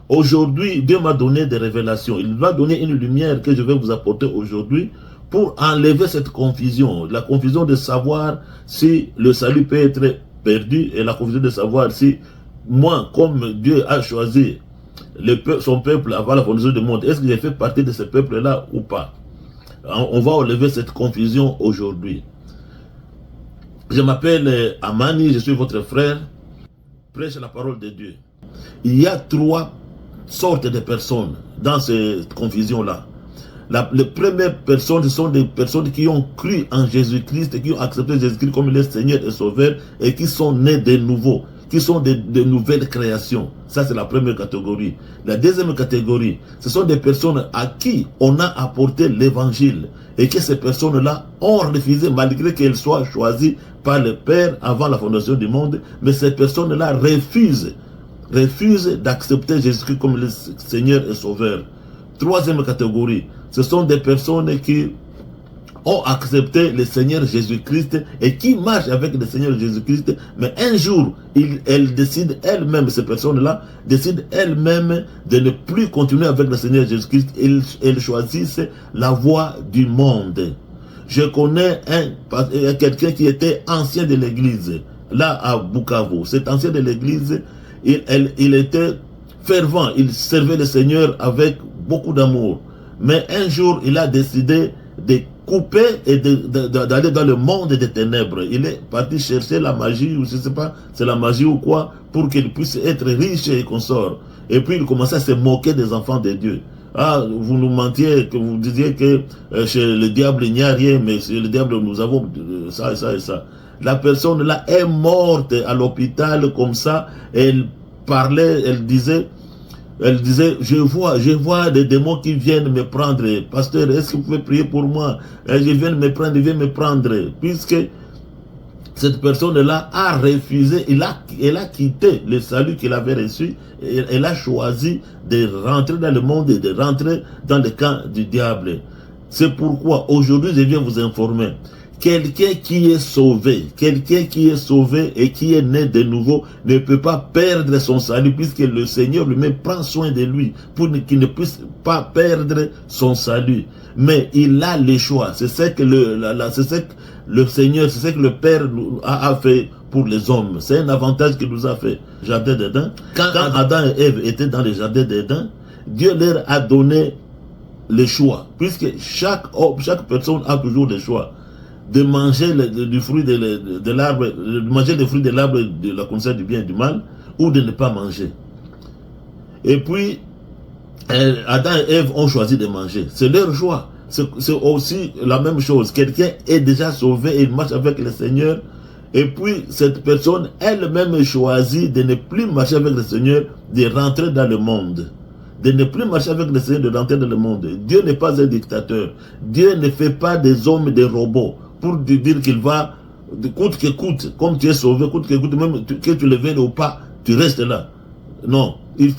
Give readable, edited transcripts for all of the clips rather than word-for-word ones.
Aujourd'hui, Dieu m'a donné des révélations. Il va donner une lumière que je vais vous apporter aujourd'hui pour enlever cette confusion. La confusion de savoir si le salut peut être perdu et la confusion de savoir si moi, comme Dieu a choisi son peuple avant la fondation du monde, est-ce que j'ai fait partie de ce peuple-là ou pas? On va enlever cette confusion aujourd'hui. Je m'appelle Amani, je suis votre frère, prêche la parole de Dieu. Il y a trois sortes de personnes dans cette confusion-là. Les premières personnes, ce sont des personnes qui ont cru en Jésus-Christ, qui ont accepté Jésus-Christ comme le Seigneur et Sauveur et qui sont nés de nouveau, qui sont de nouvelles créations. Ça, c'est la première catégorie. La deuxième catégorie, ce sont des personnes à qui on a apporté l'évangile et que ces personnes-là ont refusé, malgré qu'elles soient choisies par le Père avant la fondation du monde, mais ces personnes-là refusent d'accepter Jésus-Christ comme le Seigneur et Sauveur. Troisième catégorie, ce sont des personnes qui ont accepté le Seigneur Jésus-Christ et qui marchent avec le Seigneur Jésus-Christ, mais un jour, elles décident elles-mêmes, ces personnes-là, décident elles-mêmes de ne plus continuer avec le Seigneur Jésus-Christ. Elles choisissent la voie du monde. Je connais quelqu'un qui était ancien de l'église, là à Bukavu. Cet ancien de l'église, il était fervent, il servait le Seigneur avec beaucoup d'amour. Mais un jour, il a décidé de couper et d'aller dans le monde des ténèbres. Il est parti chercher la magie, ou je ne sais pas, c'est la magie ou quoi, pour qu'il puisse être riche et consort. Et puis il commençait à se moquer des enfants de Dieu. Ah, vous nous mentiez, que vous disiez que chez le diable il n'y a rien, mais chez le diable nous avons ça et ça et ça. La personne là est morte à l'hôpital comme ça. Elle parlait, elle disait, je vois des démons qui viennent me prendre. Pasteur, est-ce que vous pouvez prier pour moi? Je viens me prendre, ils viennent me prendre. Puisque cette personne-là a refusé, elle a quitté le salut qu'il avait reçu. Elle a choisi de rentrer dans le monde et de rentrer dans le camp du diable. C'est pourquoi aujourd'hui je viens vous informer. Quelqu'un qui est sauvé et qui est né de nouveau ne peut pas perdre son salut puisque le Seigneur lui-même prend soin de lui pour qu'il ne puisse pas perdre son salut. Mais il a le choix. C'est ce que le Seigneur, c'est ce que le Père a fait pour les hommes. C'est un avantage qu'il nous a fait. Jardin d'Éden. Quand Adam et Ève étaient dans le jardin d'Éden, Dieu leur a donné le choix. Puisque chaque personne a toujours le choix de manger du fruit de l'arbre, de manger les fruits de l'arbre de la connaissance du bien et du mal, ou de ne pas manger. Et puis, Adam et Ève ont choisi de manger. C'est leur choix. C'est aussi la même chose. Quelqu'un est déjà sauvé et il marche avec le Seigneur. Et puis, cette personne elle-même choisit de ne plus marcher avec le Seigneur, de rentrer dans le monde. De ne plus marcher avec le Seigneur, de rentrer dans le monde. Dieu n'est pas un dictateur. Dieu ne fait pas des hommes des robots pour te dire qu'il va, coûte que coûte, comme tu es sauvé, coûte que coûte, même que tu le veuilles ou pas, tu restes là. Non, il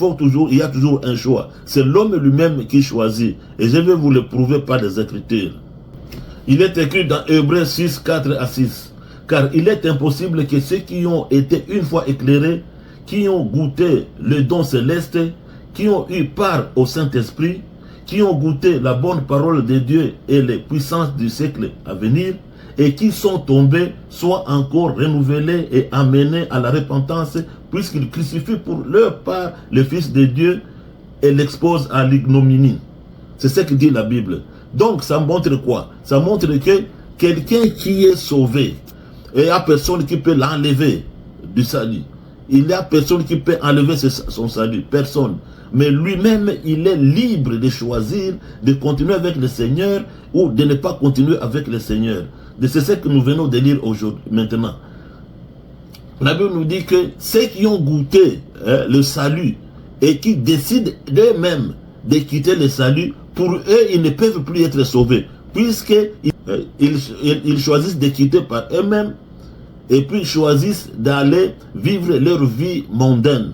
y a toujours un choix. C'est l'homme lui-même qui choisit. Et je vais vous le prouver par les Écritures. Il est écrit dans Hébreux 6, 4 à 6. Car il est impossible que ceux qui ont été une fois éclairés, qui ont goûté le don céleste, qui ont eu part au Saint-Esprit, qui ont goûté la bonne parole de Dieu et les puissances du siècle à venir, et qui sont tombés, soient encore renouvelés et amenés à la repentance, puisqu'ils crucifient pour leur part le Fils de Dieu et l'exposent à l'ignominie. C'est ce que dit la Bible. Donc ça montre quoi? Ça montre que quelqu'un qui est sauvé, et il n'y a personne qui peut l'enlever du salut. Il n'y a personne qui peut enlever son salut. Personne. Mais lui-même, il est libre de choisir de continuer avec le Seigneur ou de ne pas continuer avec le Seigneur. C'est ce que nous venons de lire aujourd'hui, maintenant. La Bible nous dit que ceux qui ont goûté le salut et qui décident d'eux-mêmes de quitter le salut, pour eux, ils ne peuvent plus être sauvés, puisqu'ils choisissent de quitter par eux-mêmes et puis choisissent d'aller vivre leur vie mondaine.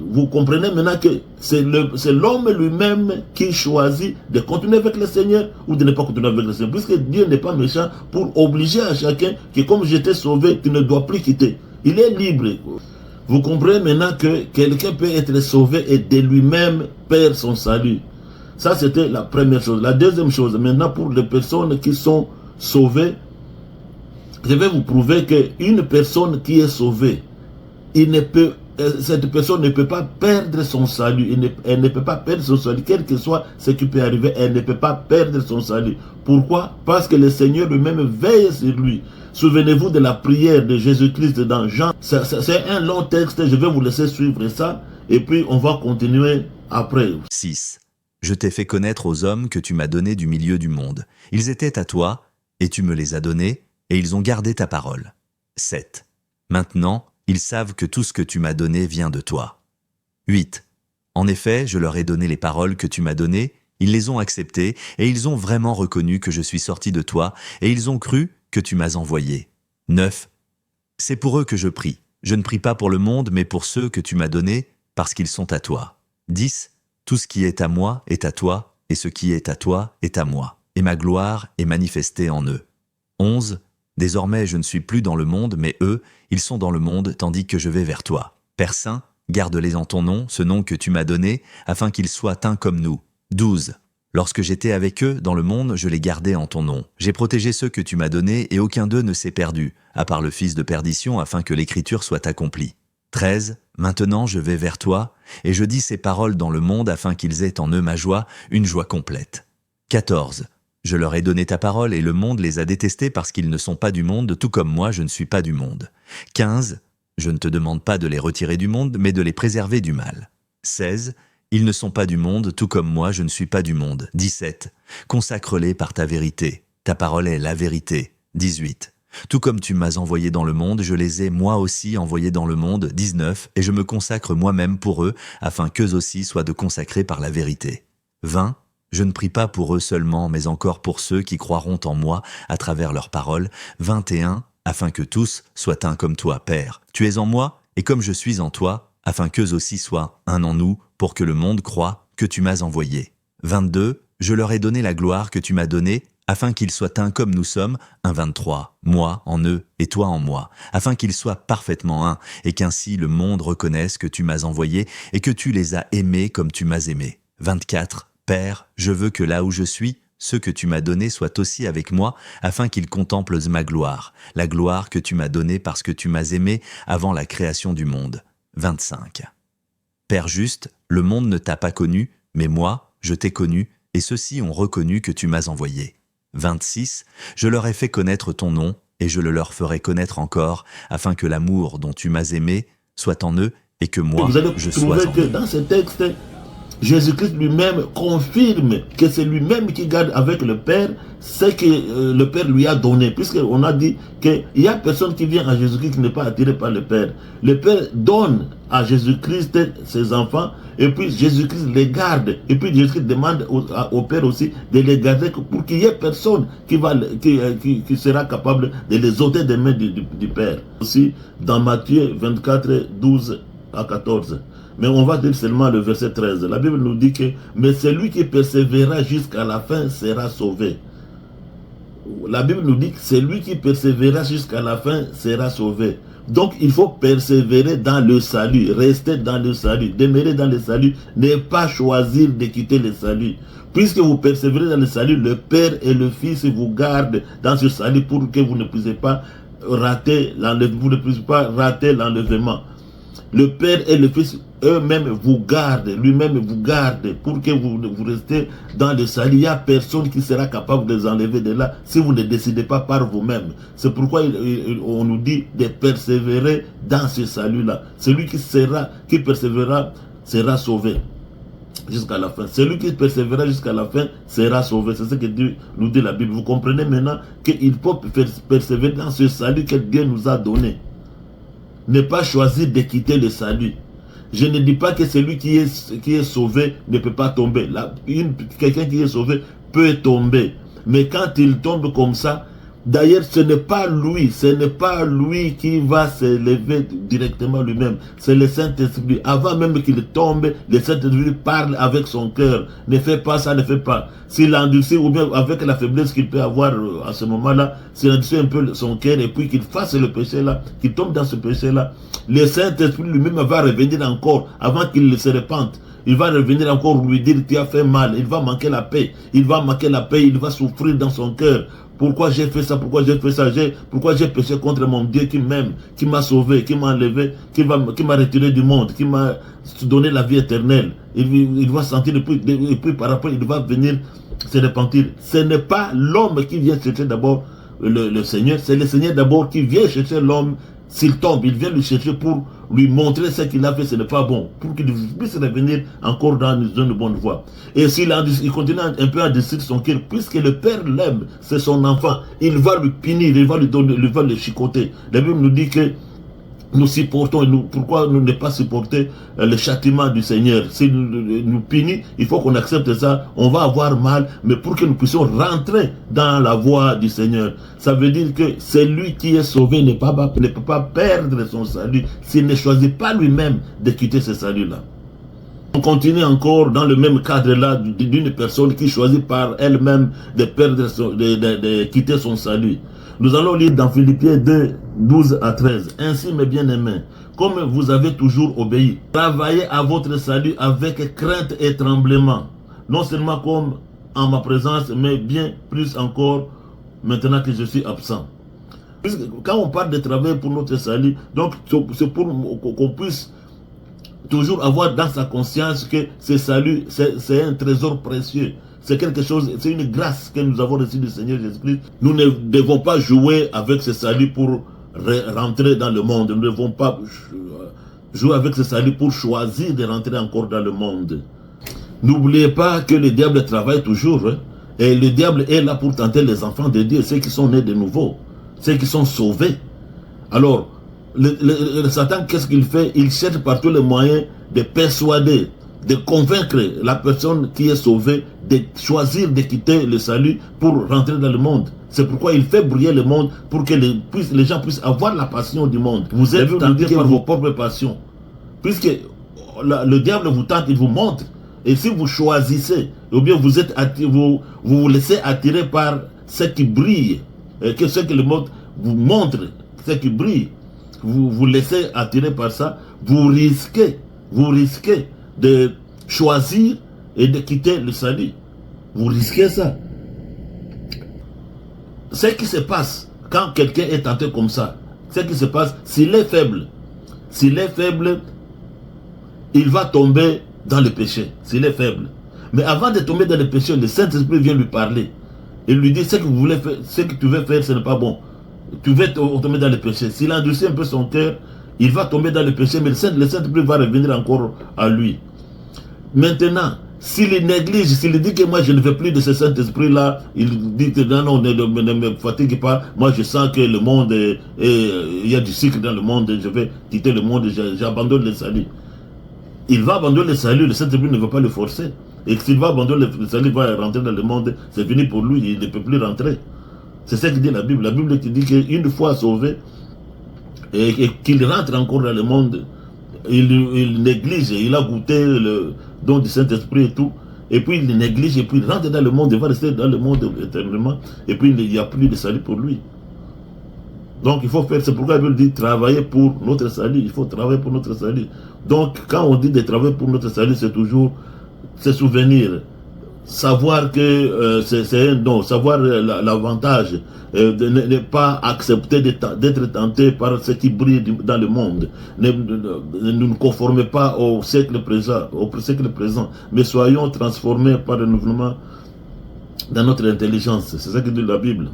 Vous comprenez maintenant que c'est l'homme lui-même qui choisit de continuer avec le Seigneur ou de ne pas continuer avec le Seigneur. Puisque Dieu n'est pas méchant pour obliger à chacun que comme j'étais sauvé, tu ne dois plus quitter. Il est libre. Vous comprenez maintenant que quelqu'un peut être sauvé et de lui-même perd son salut. Ça, c'était la première chose. La deuxième chose, maintenant, pour les personnes qui sont sauvées, je vais vous prouver qu'une personne qui est sauvée, cette personne ne peut pas perdre son salut. Elle ne peut pas perdre son salut. Quel que soit ce qui peut arriver, elle ne peut pas perdre son salut. Pourquoi? Parce que le Seigneur lui-même veille sur lui. Souvenez-vous de la prière de Jésus-Christ dans Jean. C'est un long texte, je vais vous laisser suivre ça. Et puis on va continuer après. 6. Je t'ai fait connaître aux hommes que tu m'as donnés du milieu du monde. Ils étaient à toi, et tu me les as donnés, et ils ont gardé ta parole. 7. Maintenant, ils savent que tout ce que tu m'as donné vient de toi. 8. En effet, je leur ai donné les paroles que tu m'as données, ils les ont acceptées, et ils ont vraiment reconnu que je suis sorti de toi, et ils ont cru que tu m'as envoyé. 9. C'est pour eux que je prie. Je ne prie pas pour le monde, mais pour ceux que tu m'as donnés, parce qu'ils sont à toi. 10. Tout ce qui est à moi est à toi, et ce qui est à toi est à moi, et ma gloire est manifestée en eux. 11. Désormais je ne suis plus dans le monde, mais eux, ils sont dans le monde, tandis que je vais vers toi. Père Saint, garde-les en ton nom, ce nom que tu m'as donné, afin qu'ils soient un comme nous. 12. Lorsque j'étais avec eux dans le monde, je les gardais en ton nom. J'ai protégé ceux que tu m'as donnés, et aucun d'eux ne s'est perdu, à part le fils de perdition, afin que l'écriture soit accomplie. 13. Maintenant je vais vers toi, et je dis ces paroles dans le monde afin qu'ils aient en eux ma joie, une joie complète. 14. Je leur ai donné ta parole, et le monde les a détestés parce qu'ils ne sont pas du monde, tout comme moi je ne suis pas du monde. 15. Je ne te demande pas de les retirer du monde, mais de les préserver du mal. 16. Ils ne sont pas du monde, tout comme moi je ne suis pas du monde. 17. Consacre-les par ta vérité. Ta parole est la vérité. 18. Tout comme tu m'as envoyé dans le monde, je les ai moi aussi envoyés dans le monde. 19. Et je me consacre moi-même pour eux, afin qu'eux aussi soient de consacrés par la vérité. 20. Je ne prie pas pour eux seulement, mais encore pour ceux qui croiront en moi à travers leurs paroles. 21. Afin que tous soient un comme toi, Père. Tu es en moi, et comme je suis en toi, afin qu'eux aussi soient un en nous, pour que le monde croie que tu m'as envoyé. 22. Je leur ai donné la gloire que tu m'as donnée, afin qu'ils soient un comme nous sommes. 23. Moi en eux et toi en moi, afin qu'ils soient parfaitement un, et qu'ainsi le monde reconnaisse que tu m'as envoyé et que tu les as aimés comme tu m'as aimé. 24. Père, je veux que là où je suis, ceux que tu m'as donnés soient aussi avec moi, afin qu'ils contemplent ma gloire, la gloire que tu m'as donnée parce que tu m'as aimé avant la création du monde. 25. Père juste, le monde ne t'a pas connu, mais moi, je t'ai connu, et ceux-ci ont reconnu que tu m'as envoyé. 26. Je leur ai fait connaître ton nom, et je le leur ferai connaître encore, afin que l'amour dont tu m'as aimé soit en eux, et que moi, je sois en eux. Dans ce texte, Jésus-Christ lui-même confirme que c'est lui-même qui garde avec le Père ce que le Père lui a donné. Puisqu'on a dit qu'il n'y a personne qui vient à Jésus-Christ qui n'est pas attiré par le Père. Le Père donne à Jésus-Christ ses enfants, et puis Jésus-Christ les garde. Et puis Jésus-Christ demande au Père aussi de les garder pour qu'il n'y ait personne qui sera capable de les ôter des mains du Père. Aussi dans Matthieu 24, 12 à 14. Mais on va dire seulement le verset 13. La Bible nous dit que « Mais celui qui persévérera jusqu'à la fin sera sauvé. » La Bible nous dit que celui qui persévérera jusqu'à la fin sera sauvé. Donc il faut persévérer dans le salut, rester dans le salut, demeurer dans le salut, ne pas choisir de quitter le salut. Puisque vous persévérez dans le salut, le Père et le Fils vous gardent dans ce salut pour que vous ne puissiez pas rater l'enlèvement. Le Père et le Fils eux-mêmes vous gardent, lui-même vous garde pour que vous restez dans le salut. Il n'y a personne qui sera capable de vous enlever de là si vous ne décidez pas par vous-même. C'est pourquoi on nous dit de persévérer dans ce salut-là. Celui qui persévérera sera sauvé jusqu'à la fin. Celui qui persévérera jusqu'à la fin sera sauvé. C'est ce que nous dit la Bible. Vous comprenez maintenant qu'il faut persévérer dans ce salut que Dieu nous a donné. Ne pas choisir de quitter le salut. Je ne dis pas que celui qui est sauvé ne peut pas tomber. Quelqu'un qui est sauvé peut tomber. Mais quand il tombe comme ça, D'ailleurs, ce n'est pas lui qui va s'élever directement lui-même. C'est le Saint-Esprit. Avant même qu'il tombe, le Saint-Esprit parle avec son cœur. Ne fais pas ça, ne fais pas. S'il endurcit, ou bien avec la faiblesse qu'il peut avoir à ce moment-là, s'il endurcit un peu son cœur et puis qu'il fasse le péché-là, qu'il tombe dans ce péché-là, le Saint-Esprit lui-même va revenir encore avant qu'il se repente. Il va revenir encore lui dire, tu as fait mal. Il va manquer la paix. Il va souffrir dans son cœur. Pourquoi j'ai fait ça? Pourquoi j'ai fait ça? Pourquoi j'ai péché contre mon Dieu qui m'aime, qui m'a sauvé, qui m'a enlevé, qui m'a retiré du monde, qui m'a donné la vie éternelle. Il va sentir, et puis par après, il va venir se repentir. Ce n'est pas l'homme qui vient chercher d'abord le Seigneur, c'est le Seigneur d'abord qui vient chercher l'homme. S'il tombe, il vient lui chercher pour lui montrer ce qu'il a fait, ce n'est pas bon, pour qu'il puisse revenir encore dans une bonne voie. Et s'il continue un peu à décider son cœur, puisque le Père l'aime, c'est son enfant, il va lui punir, il va le chicoter. La Bible nous dit que nous supportons, pourquoi nous ne pas supporter le châtiment du Seigneur? S'il nous punit, il faut qu'on accepte ça, on va avoir mal, mais pour que nous puissions rentrer dans la voie du Seigneur. Ça veut dire que celui qui est sauvé ne peut pas perdre son salut s'il ne choisit pas lui-même de quitter ce salut-là. On continue encore dans le même cadre-là d'une personne qui choisit par elle-même de de quitter son salut. Nous allons lire dans Philippiens 2, 12 à 13. Ainsi, mes bien-aimés, comme vous avez toujours obéi, travaillez à votre salut avec crainte et tremblement. Non seulement comme en ma présence, mais bien plus encore maintenant que je suis absent. Puisque quand on parle de travail pour notre salut, donc c'est pour qu'on puisse toujours avoir dans sa conscience que ce salut, c'est un trésor précieux. C'est quelque chose, c'est une grâce que nous avons reçue du Seigneur Jésus-Christ. Nous ne devons pas jouer avec ce salut pour rentrer dans le monde. Nous ne devons pas jouer avec ce salut pour choisir de rentrer encore dans le monde. N'oubliez pas que le diable travaille toujours. Hein, et le diable est là pour tenter les enfants de Dieu, ceux qui sont nés de nouveau, ceux qui sont sauvés. Alors, le Satan, qu'est-ce qu'il fait? Il cherche par tous les moyens de persuader, de convaincre la personne qui est sauvée de choisir de quitter le salut pour rentrer dans le monde. C'est pourquoi il fait briller le monde pour que les gens puissent avoir la passion du monde. Vous êtes tentés par vos propres passions. Puisque le diable vous tente, il vous montre. Et si vous choisissez, ou bien vous vous laissez attirer par ce qui brille, que ce que le monde vous montre, ce qui brille, vous vous laissez attirer par ça, vous risquez de choisir et de quitter le salut. Vous risquez ça. Ce qui se passe quand quelqu'un est tenté comme ça, ce qui se passe, s'il est faible, il va tomber dans le péché, s'il est faible. Mais avant de tomber dans le péché, le Saint-Esprit vient lui parler. Il lui dit, ce que vous voulez faire, ce que tu veux faire, ce n'est pas bon. Tu veux tomber dans le péché. S'il endurcit un peu son cœur, il va tomber dans le péché, mais le Saint-Esprit va revenir encore à lui. Maintenant, s'il néglige, s'il dit que moi je ne veux plus de ce Saint-Esprit-là, il dit que non, ne me fatigue pas, moi je sens que le monde, il y a du sucre dans le monde, je vais quitter le monde, j'abandonne le salut. Il va abandonner le salut, le Saint-Esprit ne va pas le forcer. Et s'il va abandonner le salut, il va rentrer dans le monde, c'est fini pour lui, il ne peut plus rentrer. C'est ce que dit la Bible. La Bible qui dit qu'une fois sauvé, et qu'il rentre encore dans le monde, il néglige, il a goûté le don du Saint-Esprit et tout, et puis il néglige, et puis il rentre dans le monde, il va rester dans le monde éternellement, et puis il n'y a plus de salut pour lui. Donc il faut faire, c'est pourquoi la Bible dit travailler pour notre salut, il faut travailler pour notre salut. Donc quand on dit de travailler pour notre salut, c'est toujours se souvenir, savoir que c'est un don, savoir l'avantage de ne pas accepter d'être tenté par ce qui brille dans le monde. Ne nous conformez pas au siècle présent, mais soyons transformés par le renouvellement dans notre intelligence. C'est ça que dit la Bible.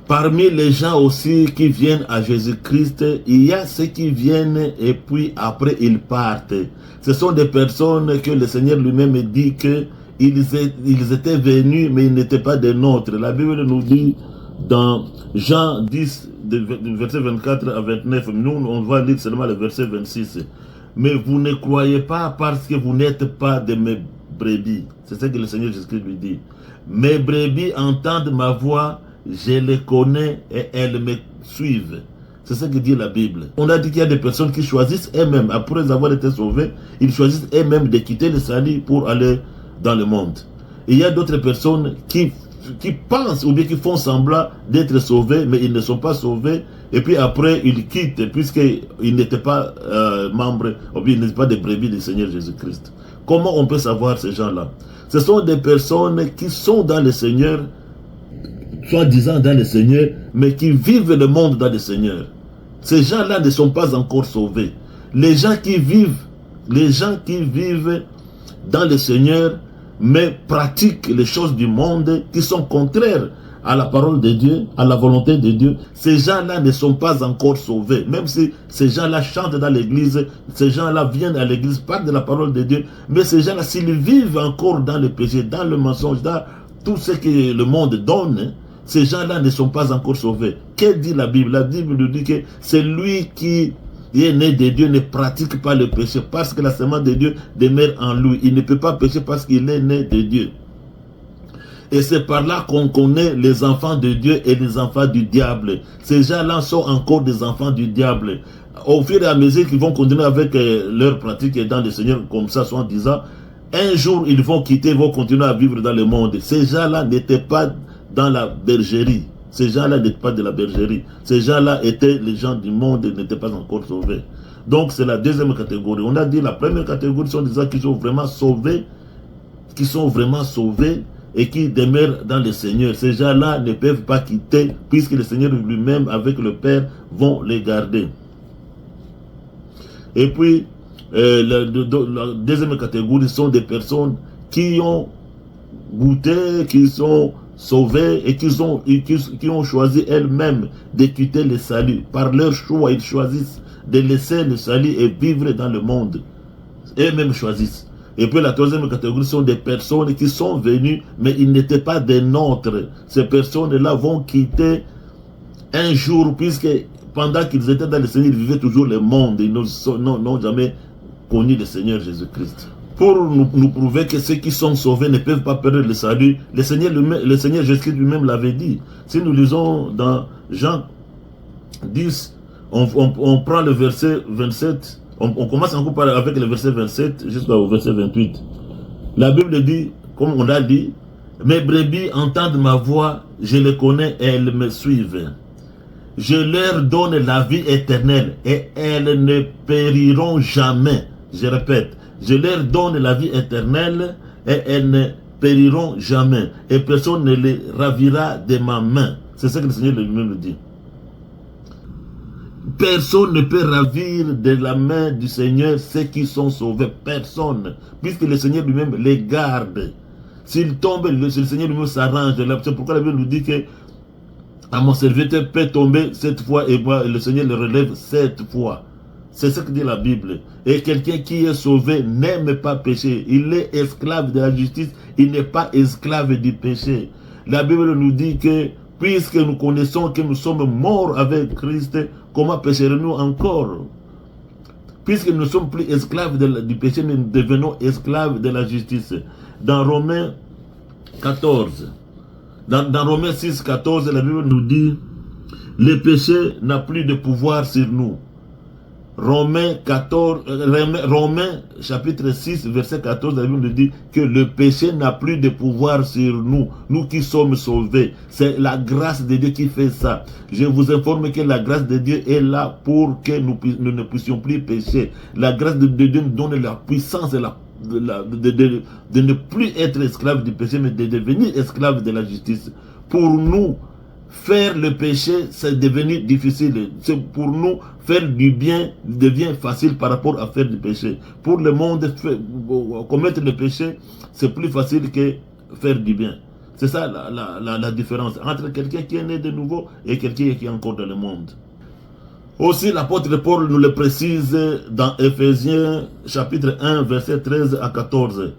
Parmi les gens aussi qui viennent à Jésus-Christ, il y a ceux qui viennent et puis après ils partent. Ce sont des personnes que le Seigneur lui-même dit que ils étaient venus, mais ils n'étaient pas des nôtres. La Bible nous dit dans Jean 10, verset 24 à 29, nous on va lire seulement le verset 26. Mais vous ne croyez pas parce que vous n'êtes pas de mes brebis. C'est ce que le Seigneur Jésus-Christ lui dit. Mes brebis entendent ma voix, je les connais et elles me suivent. C'est ce que dit la Bible. On a dit qu'il y a des personnes qui choisissent elles-mêmes, après avoir été sauvées, ils choisissent elles-mêmes de quitter le salut pour aller dans le monde. Et il y a d'autres personnes qui pensent ou bien qui font semblant d'être sauvés, mais ils ne sont pas sauvés. Et puis après, ils quittent puisqu'ils n'étaient pas membres, ou bien ils n'étaient pas des brebis du Seigneur Jésus-Christ. Comment on peut savoir ces gens-là? Ce sont des personnes qui sont dans le Seigneur, soi-disant dans le Seigneur, mais qui vivent le monde dans le Seigneur. Ces gens-là ne sont pas encore sauvés. Les gens qui vivent dans le Seigneur, mais pratiquent les choses du monde qui sont contraires à la parole de Dieu, à la volonté de Dieu, ces gens-là ne sont pas encore sauvés. Même si ces gens-là chantent dans l'église, ces gens-là viennent à l'église, parlent de la parole de Dieu, mais ces gens-là, s'ils vivent encore dans le péché, dans le mensonge, dans tout ce que le monde donne, ces gens-là ne sont pas encore sauvés. Que dit la Bible? La Bible nous dit que c'est lui qui est né de Dieu ne pratique pas le péché parce que la semence de Dieu demeure en lui. Il ne peut pas pécher parce qu'il est né de Dieu. Et c'est par là qu'on connaît les enfants de Dieu et les enfants du diable. Ces gens-là sont encore des enfants du diable. Au fur et à mesure qu'ils vont continuer avec leur pratique dans le Seigneur, comme ça, soit en disant, un jour ils vont quitter, ils vont continuer à vivre dans le monde. Ces gens-là n'étaient pas dans la bergerie. Ces gens-là n'étaient pas de la bergerie. Ces gens-là étaient les gens du monde et n'étaient pas encore sauvés. Donc c'est la deuxième catégorie. On a dit la première catégorie sont des gens qui sont vraiment sauvés, et qui demeurent dans le Seigneur. Ces gens-là ne peuvent pas quitter puisque le Seigneur lui-même avec le Père vont les garder. Et puis la deuxième catégorie sont des personnes qui ont goûté, qui sont sauvées et qui ont choisi elles-mêmes de quitter le salut. Par leur choix, ils choisissent de laisser le salut et vivre dans le monde. Eux-mêmes choisissent. Et puis la troisième catégorie sont des personnes qui sont venues, mais ils n'étaient pas des nôtres. Ces personnes-là vont quitter un jour, puisque pendant qu'ils étaient dans le Seigneur, ils vivaient toujours le monde. Ils n'ont jamais connu le Seigneur Jésus-Christ. Pour nous prouver que ceux qui sont sauvés ne peuvent pas perdre le salut, le Seigneur Jésus-Christ lui-même l'avait dit. Si nous lisons dans Jean 10, on prend le verset 27, on commence encore avec le verset 27 jusqu'au verset 28. La Bible dit, comme on l'a dit, mes brebis entendent ma voix, je les connais et elles me suivent. Je leur donne la vie éternelle et elles ne périront jamais. Je répète, je leur donne la vie éternelle et elles ne périront jamais. Et personne ne les ravira de ma main. C'est ce que le Seigneur lui-même dit. Personne ne peut ravir de la main du Seigneur ceux qui sont sauvés. Personne. Puisque le Seigneur lui-même les garde. S'ils tombent, le Seigneur lui-même s'arrange. C'est pourquoi la Bible nous dit que à mon serviteur peut tomber 7 fois et moi, le Seigneur le relève 7 fois. C'est ce que dit la Bible. Et quelqu'un qui est sauvé n'aime pas pécher. Il est esclave de la justice. Il n'est pas esclave du péché. La Bible nous dit que puisque nous connaissons que nous sommes morts avec Christ, comment pécherons-nous encore? Puisque nous ne sommes plus esclaves du péché, mais nous devenons esclaves de la justice. Dans Romains 14, dans Romains 6, 14, la Bible nous dit, le péché n'a plus de pouvoir sur nous. Romains chapitre 6, verset 14, la Bible nous dit que le péché n'a plus de pouvoir sur nous, nous qui sommes sauvés. C'est la grâce de Dieu qui fait ça. Je vous informe que la grâce de Dieu est là pour que nous ne puissions plus pécher. La grâce de Dieu nous donne la puissance et de ne plus être esclave du péché, mais de devenir esclave de la justice. Pour nous, faire le péché, c'est devenu difficile. C'est pour nous, faire du bien devient facile par rapport à faire du péché. Pour le monde, commettre le péché, c'est plus facile que faire du bien. C'est ça la différence entre quelqu'un qui est né de nouveau et quelqu'un qui est encore dans le monde. Aussi, l'apôtre Paul nous le précise dans Éphésiens chapitre 1, verset 13 à 14.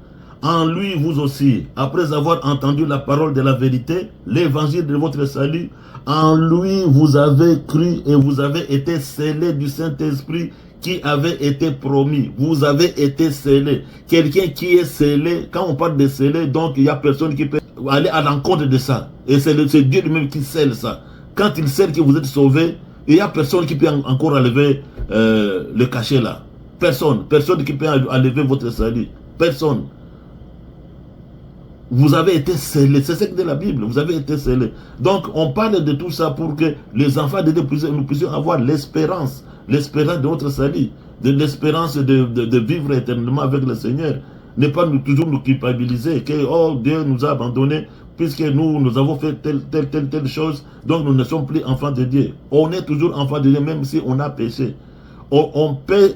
En lui, vous aussi, après avoir entendu la parole de la vérité, l'évangile de votre salut, en lui, vous avez cru et vous avez été scellés du Saint-Esprit qui avait été promis. Vous avez été scellés. Quelqu'un qui est scellé, quand on parle de scellé, donc il n'y a personne qui peut aller à l'encontre de ça. Et c'est Dieu lui-même qui scelle ça. Quand il scelle que vous êtes sauvés, il n'y a personne qui peut encore enlever le cachet là. Personne. Personne qui peut enlever votre salut. Personne. Vous avez été scellés. C'est ce que dit la Bible. Vous avez été scellés. Donc, on parle de tout ça pour que les enfants de Dieu nous puissions avoir l'espérance. L'espérance de notre salut. De l'espérance de vivre éternellement avec le Seigneur. Ne pas toujours nous culpabiliser. Que, oh, Dieu nous a abandonnés. Puisque nous avons fait telle chose. Donc, nous ne sommes plus enfants de Dieu. On est toujours enfants de Dieu, même si on a péché. On peut...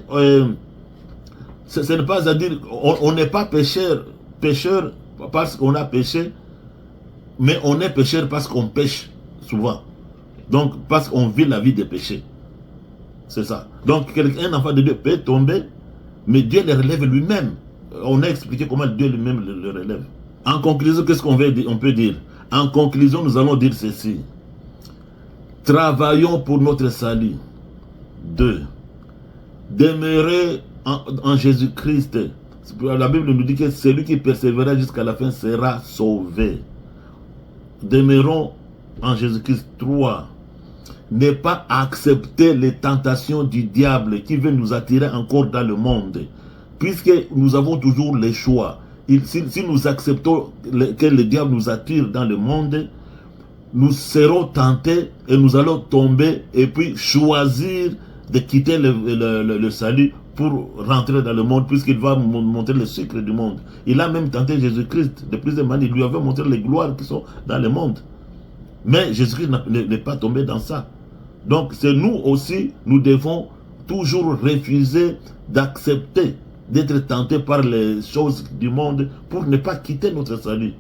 ce n'est pas à dire... On n'est pas pécheur parce qu'on a péché, mais on est pécheur parce qu'on pêche souvent. Donc, parce qu'on vit la vie des péchés. C'est ça. Donc, un enfant de Dieu peut tomber, mais Dieu le relève lui-même. On a expliqué comment Dieu lui-même le relève. En conclusion, qu'est-ce qu'on peut dire? En conclusion, nous allons dire ceci. Travaillons pour notre salut. 2. Demeurer en Jésus-Christ. La Bible nous dit que celui qui persévérera jusqu'à la fin sera sauvé. Demeurons en Jésus-Christ. 3. Ne pas accepter les tentations du diable qui veut nous attirer encore dans le monde. Puisque nous avons toujours les choix. Si nous acceptons que le diable nous attire dans le monde, nous serons tentés et nous allons tomber et puis choisir de quitter le salut pour rentrer dans le monde, puisqu'il va montrer le secret du monde. Il a même tenté Jésus-Christ de plusieurs manières. Il lui avait montré les gloires qui sont dans le monde. Mais Jésus-Christ n'est pas tombé dans ça. Donc c'est nous aussi, nous devons toujours refuser d'accepter, d'être tentés par les choses du monde pour ne pas quitter notre salut.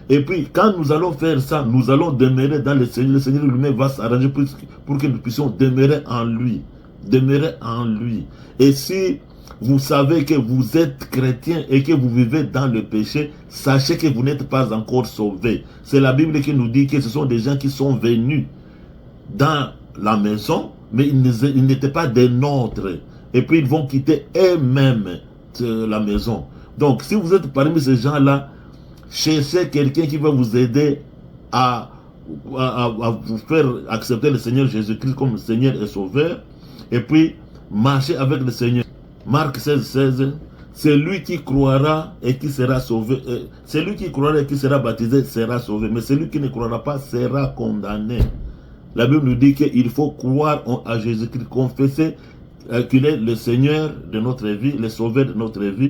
Et puis, quand nous allons faire ça, nous allons demeurer dans le Seigneur. Le Seigneur lui-même va s'arranger pour que nous puissions demeurer en lui. Demeurer en lui. Et si vous savez que vous êtes chrétien et que vous vivez dans le péché, sachez que vous n'êtes pas encore sauvés. C'est la Bible qui nous dit que ce sont des gens qui sont venus dans la maison, mais ils n'étaient pas des nôtres. Et puis ils vont quitter eux-mêmes la maison. Donc si vous êtes parmi ces gens-là, cherchez quelqu'un qui va vous aider à vous faire accepter le Seigneur Jésus-Christ comme Seigneur et Sauveur. Et puis, marchez avec le Seigneur. Marc 16, 16. C'est lui qui croira et qui sera sauvé. Celui qui croira et qui sera baptisé sera sauvé. Mais celui qui ne croira pas sera condamné. La Bible nous dit qu'il faut croire à Jésus-Christ, confesser qu'il est le Seigneur de notre vie, le Sauveur de notre vie.